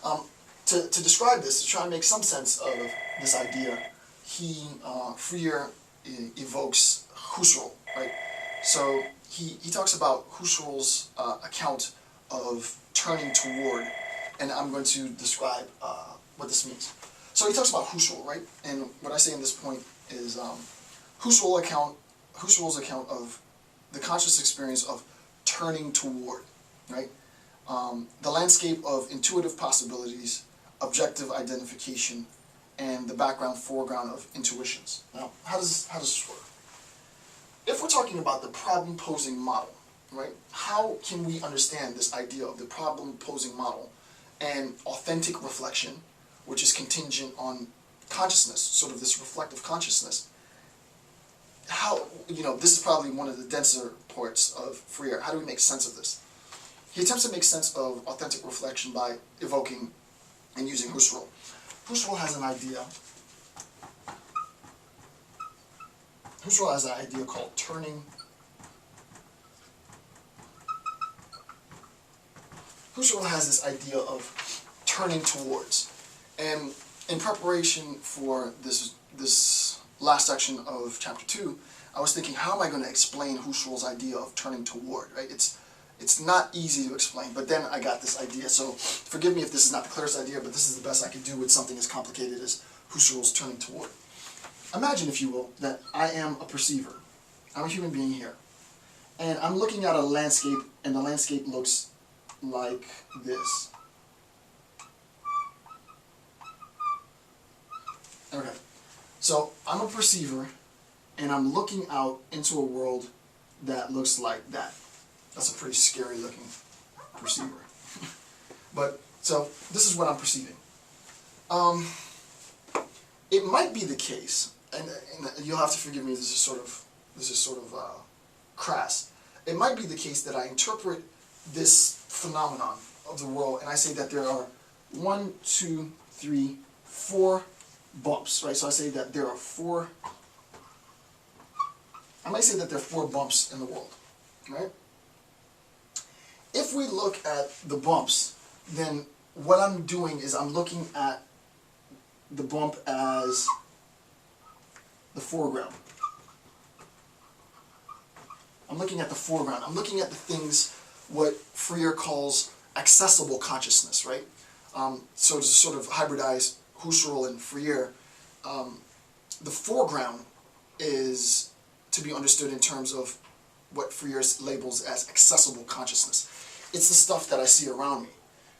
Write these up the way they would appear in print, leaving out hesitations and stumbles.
To describe this, to try and make some sense of this idea, Freire evokes Husserl, right? So he talks about Husserl's account of turning toward, and I'm going to describe what this means. So he talks about Husserl, right? And what I say in this point is Husserl's account of the conscious experience of turning toward, right? The landscape of intuitive possibilities, objective identification, and the foreground of intuitions. Now, how does this work? If we're talking about the problem-posing model, right, how can we understand this idea of the problem-posing model and authentic reflection, which is contingent on consciousness, sort of this reflective consciousness? How, this is probably one of the denser parts of Freire. How do we make sense of this? He attempts to make sense of authentic reflection by evoking and using Husserl. Husserl has an idea. Husserl has an idea called turning. Husserl has this idea of turning towards. And in preparation for this last section of chapter 2, I was thinking, how am I going to explain Husserl's idea of turning toward, right? It's not easy to explain, but then I got this idea. So forgive me if this is not the clearest idea, but this is the best I could do with something as complicated as Husserl's turning toward. Imagine, if you will, that I am a perceiver. I'm a human being here. And I'm looking at a landscape, and the landscape looks like this. Okay. So I'm a perceiver, and I'm looking out into a world that looks like that. That's a pretty scary looking perceiver. But, so, this is what I'm perceiving. It might be the case, and you'll have to forgive me, this is sort of crass. It might be the case that I interpret this phenomenon of the world, and I say that there are 1, 2, 3, 4 bumps, right? So I say that there are 4, I might say that there are 4 bumps in the world, right? If we look at the bumps, then what I'm doing is I'm looking at the bump as the foreground. I'm looking at the foreground. I'm looking at the things, what Freire calls accessible consciousness, right? So to sort of hybridize Husserl and Freire, the foreground is to be understood in terms of what Freire labels as accessible consciousness. It's the stuff that I see around me,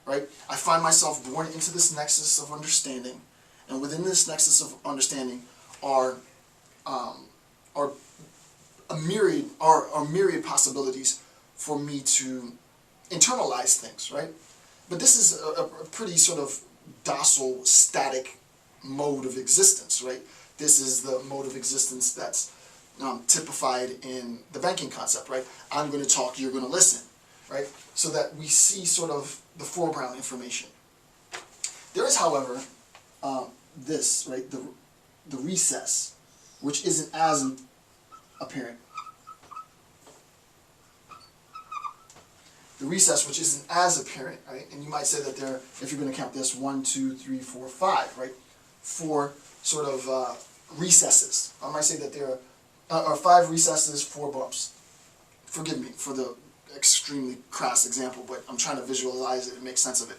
right? I find myself born into this nexus of understanding, and within this nexus of understanding are a myriad possibilities for me to internalize things, right? But this is a pretty sort of docile, static mode of existence, right? This is the mode of existence that's typified in the banking concept, right? I'm going to talk, you're going to listen, right? So that we see sort of the foreground information. There is, however, this, right, the recess, which isn't as apparent. The recess, which isn't as apparent, right? And you might say that there, if you're going to count this, 1, 2, 3, 4, 5, right? 4 sort of recesses. I might say that there are 5 recesses, 4 bumps. Forgive me for the extremely crass example, but I'm trying to visualize it and make sense of it.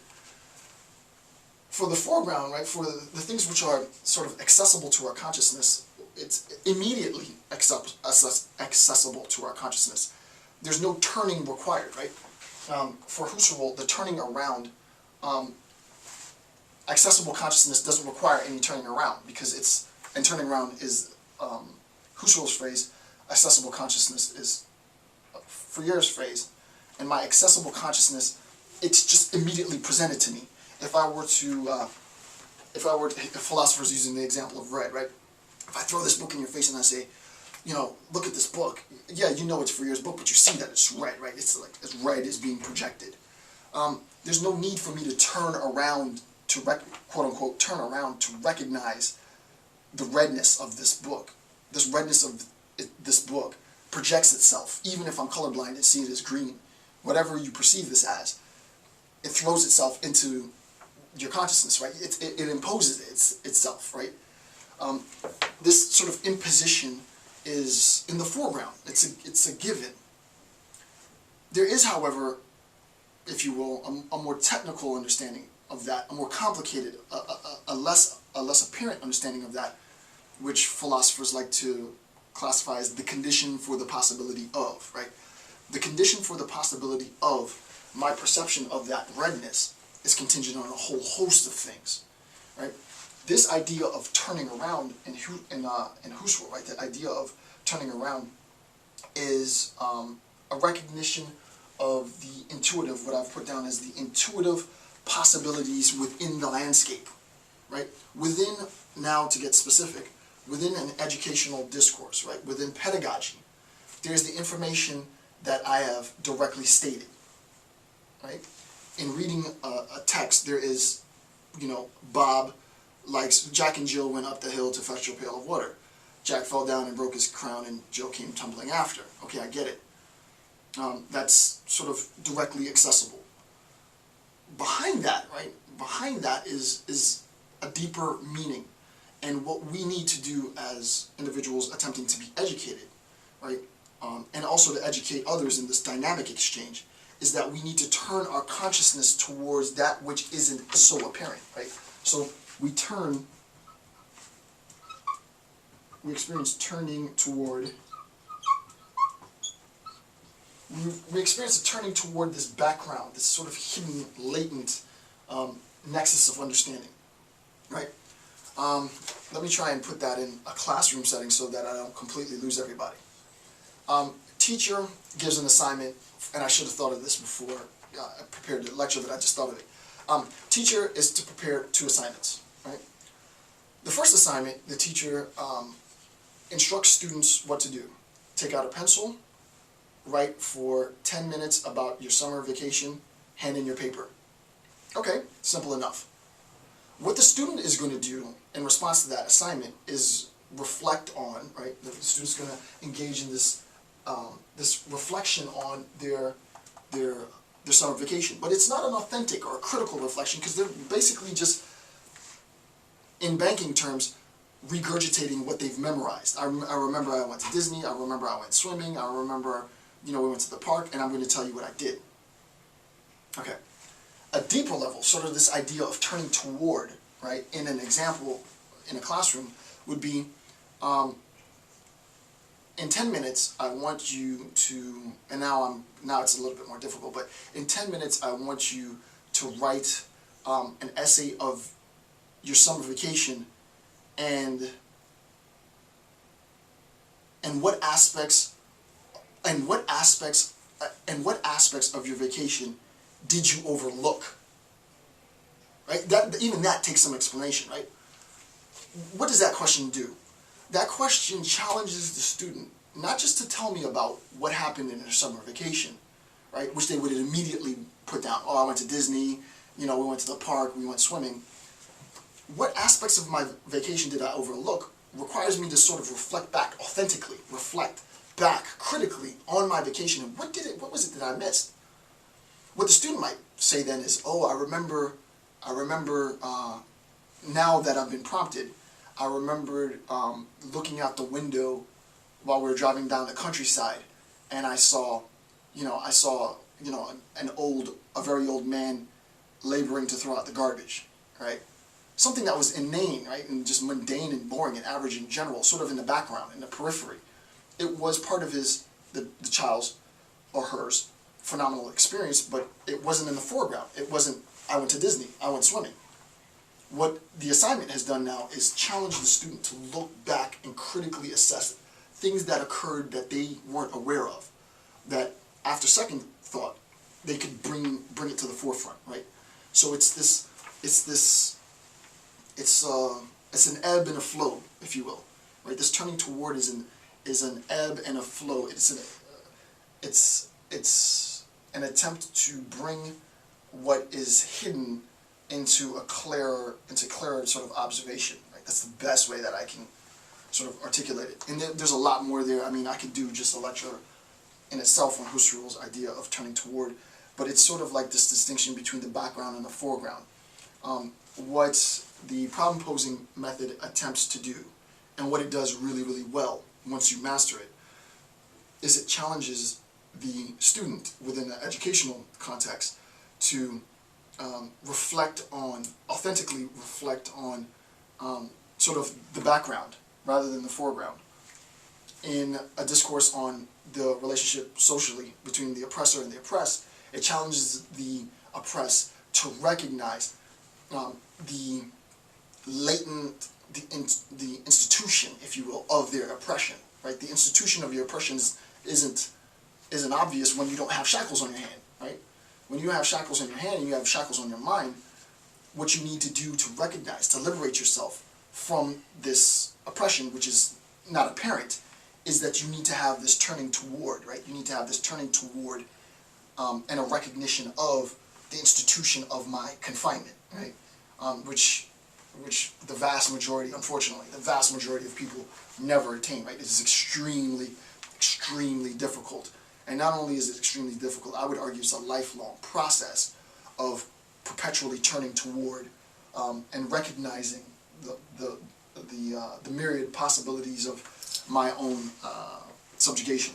For the foreground, right, for the things which are sort of accessible to our consciousness, it's immediately accessible to our consciousness. There's no turning required, right? For Husserl, the turning around, accessible consciousness doesn't require any turning around, because and turning around is Husserl's phrase, accessible consciousness is Freire's phrase, and my accessible consciousness, it's just immediately presented to me. If philosophers using the example of red, right? If I throw this book in your face and I say, look at this book. Yeah, you know it's Freire's book, but you see that it's red, right? It's like red is being projected. There's no need for me to turn around to quote unquote turn around to recognize the redness of this book. This redness of this book projects itself, even if I'm colorblind and see it as green. Whatever you perceive this as, it throws itself into your consciousness, right? It imposes itself, right? This sort of imposition is in the foreground. It's a given. There is, however, if you will, a more technical understanding of that, a more complicated, a less apparent understanding of that, which philosophers like to classify as the condition for the possibility of, right? The condition for the possibility of my perception of that redness is contingent on a whole host of things, right? This idea of turning around in Husserl, right? The idea of turning around is a recognition of the intuitive, what I've put down as the intuitive possibilities within the landscape, right? Within, now to get specific, within an educational discourse, right? Within pedagogy, there's the information that I have directly stated, right? In reading a text, there is, Bob likes, Jack and Jill went up the hill to fetch a pail of water. Jack fell down and broke his crown, and Jill came tumbling after. Okay, I get it. That's sort of directly accessible. Behind that, right? Behind that is a deeper meaning, and what we need to do as individuals attempting to be educated, right? And also to educate others in this dynamic exchange, is that we need to turn our consciousness towards that which isn't so apparent, right? So we experience turning toward, we experience a turning toward this background, this sort of hidden, latent nexus of understanding, right? Let me try and put that in a classroom setting so that I don't completely lose everybody. Teacher gives an assignment, and I should have thought of this before I prepared the lecture, but I just thought of it. Teacher is to prepare 2 assignments, right? The first assignment, the teacher instructs students what to do. Take out a pencil, write for 10 minutes about your summer vacation, hand in your paper. Okay, simple enough. What the student is going to do in response to that assignment is reflect on, right? The student's going to engage in this this reflection on their summer vacation. But it's not an authentic or a critical reflection, because they're basically just, in banking terms, regurgitating what they've memorized. I remember I went to Disney, I remember I went swimming, I remember, we went to the park, and I'm going to tell you what I did. Okay. A deeper level, sort of this idea of turning toward, right, in an example in a classroom would be, in 10 minutes, I want you to, and now it's a little bit more difficult, but in 10 minutes, I want you to write an essay of your summer vacation and what aspects of your vacation did you overlook? Right? Even that takes some explanation, right? What does that question do? That question challenges the student not just to tell me about what happened in their summer vacation, right? Which they would immediately put down. Oh, I went to Disney, we went to the park, we went swimming. What aspects of my vacation did I overlook requires me to sort of reflect back authentically, reflect back critically on my vacation, and what was it that I missed? What the student might say then is, oh, I remember now that I've been prompted, I remembered looking out the window while we were driving down the countryside, and I saw a very old man laboring to throw out the garbage, right? Something that was inane, right, and just mundane and boring and average in general, sort of in the background, in the periphery. It was part of the child's or hers phenomenal experience, but it wasn't in the foreground. It wasn't, I went to Disney, I went swimming. What the assignment has done now is challenge the student to look back and critically assess things that occurred that they weren't aware of, that after second thought, they could bring it to the forefront, right? So it's an ebb and a flow, if you will, right? This turning toward is an ebb and a flow. It's an attempt to bring what is hidden into clearer sort of observation, right? That's the best way that I can sort of articulate it. And there's a lot more there. I mean, I could do just a lecture in itself on Husserl's idea of turning toward, but it's sort of like this distinction between the background and the foreground. what the problem-posing method attempts to do, and what it does really, really well once you master it, is it challenges the student within an educational context to authentically reflect on sort of the background rather than the foreground. In a discourse on the relationship socially between the oppressor and the oppressed, it challenges the oppressed to recognize the latent, the institution, if you will, of their oppression. Right? The institution of your oppression isn't obvious when you don't have shackles on your hand. Right? When you have shackles on your hand and you have shackles on your mind, what you need to do to recognize, to liberate yourself from this oppression, which is not apparent, is that you need to have this turning toward, right? You need to have this turning toward and a recognition of the institution of my confinement, right? Which the vast majority, unfortunately, the vast majority of people never attain, right? It is extremely, extremely difficult. And not only is it extremely difficult, I would argue it's a lifelong process of perpetually turning toward and recognizing the myriad possibilities of my own subjugation,